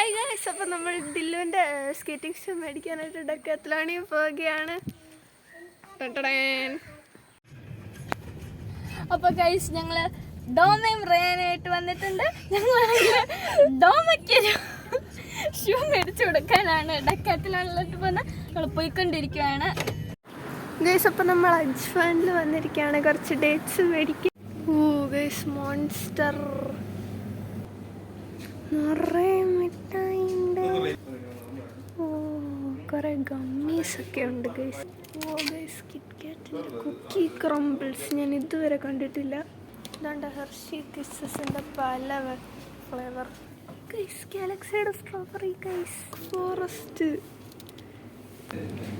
Hi guys, അപ്പോൾ നമ്മൾ ദില്ലുവിൻ്റെ skating shoe മേടിക്കാനായിട്ട് ഡെക്കാത്ലോണിൽ പോവുകയാണ്. അപ്പോൾ ഗൈസ്, ഞങ്ങൾ ഡോമയും റേനായിട്ട് വന്നിട്ടുണ്ട്. ഞങ്ങളാണെങ്കിൽ ഡോമയ്ക്ക് ഷൂ മേടിച്ചു കൊടുക്കാനാണ് ഡെക്കാത്ലോണിലോട്ട് പോകുന്നത്. നമ്മൾ പോയിക്കൊണ്ടിരിക്കുകയാണ് ഗൈസ്. അപ്പോൾ നമ്മൾ അജ്വാനിൽ വന്നിരിക്കുകയാണ് കുറച്ച് ഡേറ്റ്സ് മേടിക്കാൻ. ഗൈസ്, മോൺസ്റ്റർ നിറയെ മിഠായിണ്ട്. കുറെ ഗമ്മീസ് ഒക്കെ ഉണ്ട് ഗൈസ്. ഗൈസ്, കിറ്റ്കാറ്റിൻ്റെ കുക്കി ക്രംബിൾസ് ഞാൻ ഇതുവരെ കണ്ടിട്ടില്ല. ഇതാണ്ട് ഹെർഷി കിസ്സസിൻ്റെ പല ഫ്ലേവർ. ഗൈസ്, ഗാലക്സിയുടെ സ്ട്രോബെറി ഗൈസ്, ഫോറസ്റ്റ്.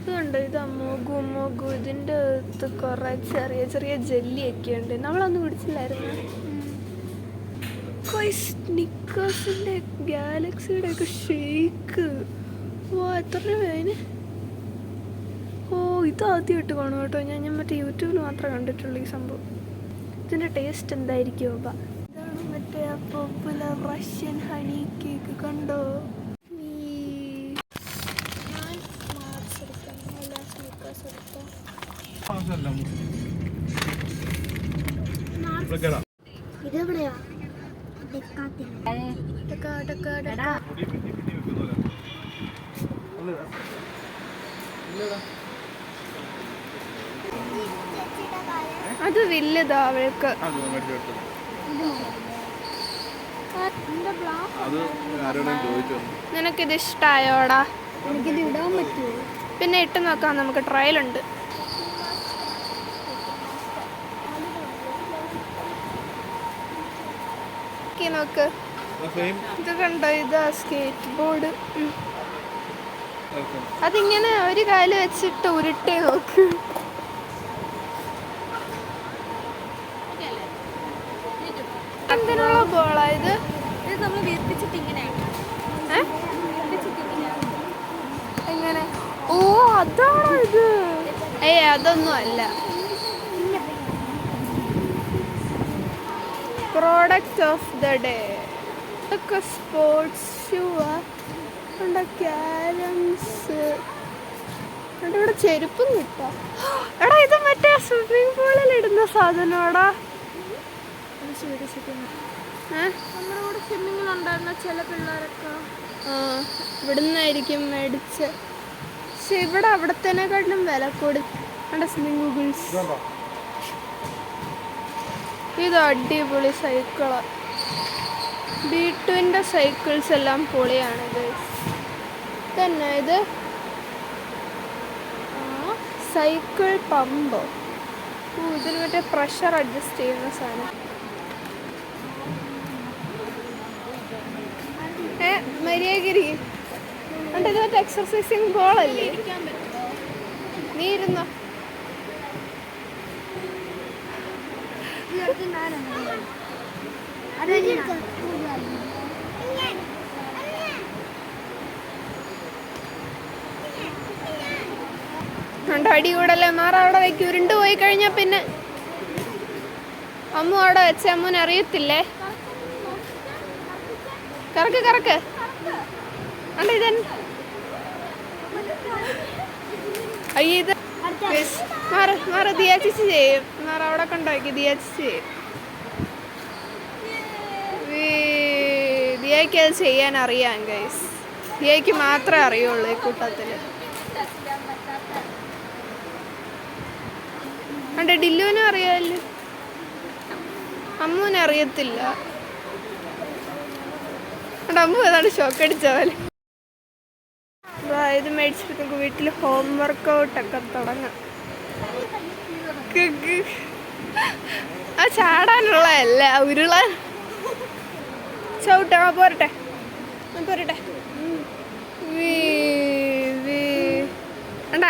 ഇതുണ്ട്, ഇതാ മോഗു. ഇതിൻ്റെ അകത്ത് കുറേ ചെറിയ ചെറിയ ജെല്ലിയൊക്കെ ഉണ്ട്. നമ്മളൊന്നും പിടിച്ചില്ലായിരുന്നു. സ്നിക്കേഴ്സിൻ്റെ ഗാലക്സിയുടെ ഒക്കെ ഷേക്ക്. എത്ര രൂപയാണ്? ഇതാദ്യമായിട്ട് കാണും കേട്ടോ. ഞാൻ മറ്റേ യൂട്യൂബിൽ മാത്രമേ കണ്ടിട്ടുള്ളൂ ഈ സംഭവം. ഇതിൻ്റെ ടേസ്റ്റ് എന്തായിരിക്കും? ഇതാണ് മറ്റേ പോപ്പുലർ റഷ്യൻ ഹണി കേക്ക്. കണ്ടോ? ഇതെവിടെയാ? അത് വലുതാ അവൾക്ക്. നിനക്കിത് ഇഷ്ടായോടാ? എനിക്കിത് ഇടാൻ പറ്റുമോ? പിന്നെ ഇട്ട് നോക്കാം, നമുക്ക് ട്രയലുണ്ട്. നോക്ക്, ഇത് കണ്ടോ? ഇതാ സ്കേറ്റ് ബോർഡ്. അതിങ്ങനെ ഒരു കാല് വെച്ചിട്ട് ഉരുട്ടി നോക്ക്. എന്തിനുള്ള ബോളാ ഇത്? നമ്മൾ വീർപ്പിച്ചിട്ട് ഇങ്ങനെയാണ്. എങ്ങനെ? അതാണോ ഇത്? അതൊന്നും അല്ല. Product of the day. ഇതൊക്കെ സ്പോർട്സ് ഷൂ. ക്യാരംസ്. ഇവിടെ ചെരുപ്പും കിട്ടാം. എടാ, ഇത് മറ്റേ സ്വിമ്മിംഗ് പൂളിൽ ഇടുന്ന സാധനമാടാ. നമ്മുടെ കൂടെ സ്വിമ്മിങ്ങിലുണ്ടായിരുന്ന ചില പിള്ളേരൊക്കെ ഇവിടുന്നായിരിക്കും മേടിച്ച്. പക്ഷെ ഇവിടെ അവിടത്തേനെക്കാട്ടിലും വില കൊടുക്കും. Swimming Google's. ഇത് അടിപൊളി സൈക്കിള്. B2-ൻ്റെ സൈക്കിൾസ് എല്ലാം പൊളിയാണ് ഗൈസ്. തന്നെ ഇത് സൈക്കിൾ പമ്പ്. ഇതിന് മറ്റേ പ്രഷർ അഡ്ജസ്റ്റ് ചെയ്യുന്ന സാധനം. മര്യാദഗിരി എന്നിട്ട് ഇത് മറ്റേ എക്സർസൈസിങ് ബോളല്ലേ? നീ ഇരുന്നോ. അടി കൂടല്ലേ മാറ. അവിടെ വെക്ക്. ഉരുണ്ട് പോയി കഴിഞ്ഞാൽ പിന്നെ അമ്മു അവിടെ വെച്ച അമ്മൂനെ അറിയത്തില്ലേ. കറക്ക് അണ്ട് ഇതൻ. ഇത് മാറ ദിയാച്ചിച്ച് ചെയ്യും. മാറ അവിടെ കൊണ്ടുപോയി ദിയാച്ചിച്ച് ചെയ്യും. ദിയയ്ക്ക് അത് ചെയ്യാൻ അറിയാം ഗൈസ്. ദിയയ്ക്ക് മാത്രമേ അറിയുള്ളൂ ഈ കൂട്ടത്തിൽ. അണ്ട് ഡില്ലുവിനും അറിയാമല്ലോ. അമ്മൂനെ അറിയത്തില്ല. അമ്മു ഏതാണ് ഷോക്കടിച്ച പോലെ. ഇത് മേടിച്ചിട്ട് നമുക്ക് വീട്ടിൽ ഹോം വർക്കൗട്ടൊക്കെ തുടങ്ങാം. ചാടാനുള്ളതല്ല, ഉരുളാൻ. ചവിട്ടാ പോരട്ടെ.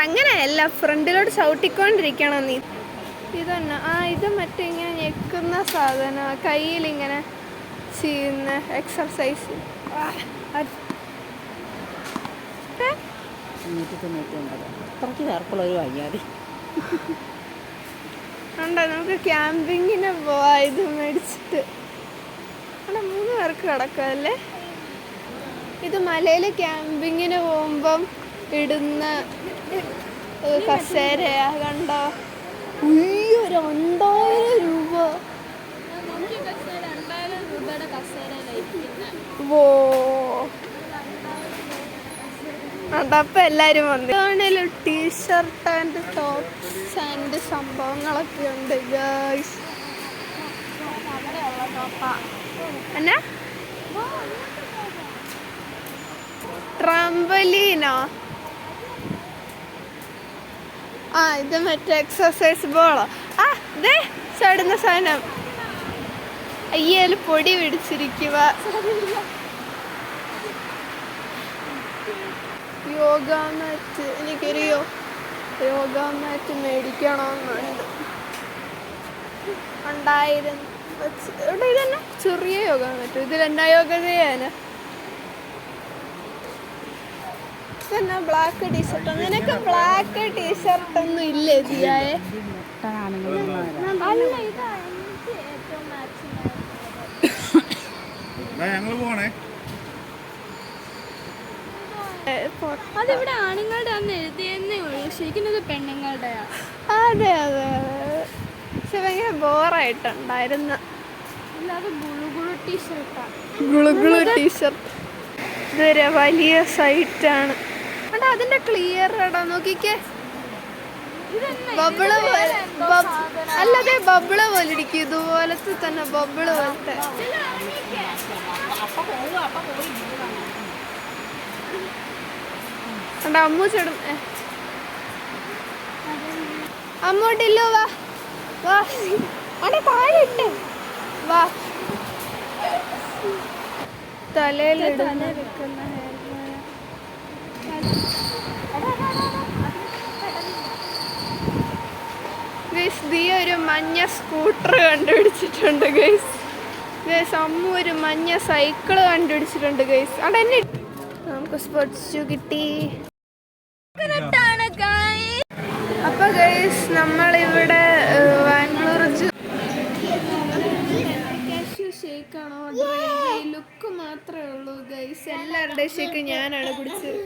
അങ്ങനെയല്ല, ഫ്രണ്ടിലോട്ട് ചവിട്ടിക്കൊണ്ടിരിക്കണം നീ. ഇതന്നെ. ഇത് മറ്റേ ഇങ്ങനെ ഞെക്കുന്ന സാധനം, കയ്യിലിങ്ങനെ ചെയ്യുന്ന എക്സർസൈസ്. നമുക്ക് ക്യാമ്പിങ്ങിന് പോവാ. ഇത് മേടിച്ചിട്ട് 3 പേർക്ക് കിടക്കാല്ലേ? ഇത് മലയിൽ ക്യാമ്പിങ്ങിന് പോകുമ്പം ഇടുന്ന കസേരയാ. കണ്ടോ? അയ്യോ, 2000 രൂപ. ഓ, അതപ്പം എല്ലാവരും വന്നു. ടീഷർട്ട് ആൻഡ് ടോപ്സ് ആൻഡ് സംഭവങ്ങളൊക്കെ ഉണ്ട് ഗൈസ്. എന്നാ ട്രാംബലീനോ? ആ, ഇത് മറ്റേ എക്സസൈസ് ബോളോ? ആ, ഇതേ ചടുന്ന സാധനം. അയ്യേല് പൊടി പിടിച്ചിരിക്കുക. യോഗ മാറ്റ്, എനിക്കൊരു യോഗ മാറ്റ് മേടിക്കണമെന്നുണ്ട്. 2000 ഇവിടെ ഇതന്നെ ചെറിയ യോഗ മാറ്റ്. ഇത് 2 യോഗ ചെയ്യാന്. ഇതന്നെ ബ്ലാക്ക് ടീഷർട്ട്. നിനക്ക് ബ്ലാക്ക് ടീഷർട്ട് ഒന്നും ഇല്ലേ ദിയായെ? അല്ല, ഇതാ എനിക്ക് ഏറ്റവും ഞങ്ങൾ പോണേ. അതിവിടെ ആണുങ്ങളുടെ അന്ന് എഴുതിയെന്നേ ഉള്ളൂ. ശരിക്കും ഇത് പെണ്ണുങ്ങളുടെയാ. അതെ അതെ അതെ. പക്ഷെ ഭയങ്കര ബോറായിട്ടുണ്ടായിരുന്നു. അല്ലാതെ ഗുളുഗുളു ടീഷർട്ടാണ്. ഗുളുഗുളു ടീഷർട്ട്. ഇതൊരു വലിയ സൈറ്റാണ്. അടാ, അതിന്റെ ക്ലിയർ ഇടാ, നോക്കിക്കേ. ബബിള് പോലെ, അല്ലാതെ ബബിള് പോലെ ഇരിക്കും. ഇതുപോലത്തെ തന്നെ ബബിള് പോലത്തെ. അമ്മു ചേടും. അമ്മോട്ടില്ലോ, വാ വാ. അവിടെ താഴെ ഇട്ട് വാ. തലയിലിടുന്ന ഗൈസ്, ദിയ ഒരു മഞ്ഞ സ്കൂട്ടർ കണ്ടുപിടിച്ചിട്ടുണ്ട് ഗൈസ്. ഗൈസ്, അമ്മു ഒരു മഞ്ഞ സൈക്കിള് കണ്ടുപിടിച്ചിട്ടുണ്ട് ഗൈസ്. അവിടെ എന്നെ നമുക്ക് സ്പോർട്സ് ഷൂ കിട്ടി. അപ്പൊ ഗൈസ്, നമ്മളിവിടെ ബാംഗ്ലൂർ ഷേക്കാണോ? ലുക്ക് മാത്രമേ ഉള്ളൂ ഗൈസ്. എല്ലാവരുടെയും ഷേക്ക് ഞാനാണ് കുടിച്ചത്.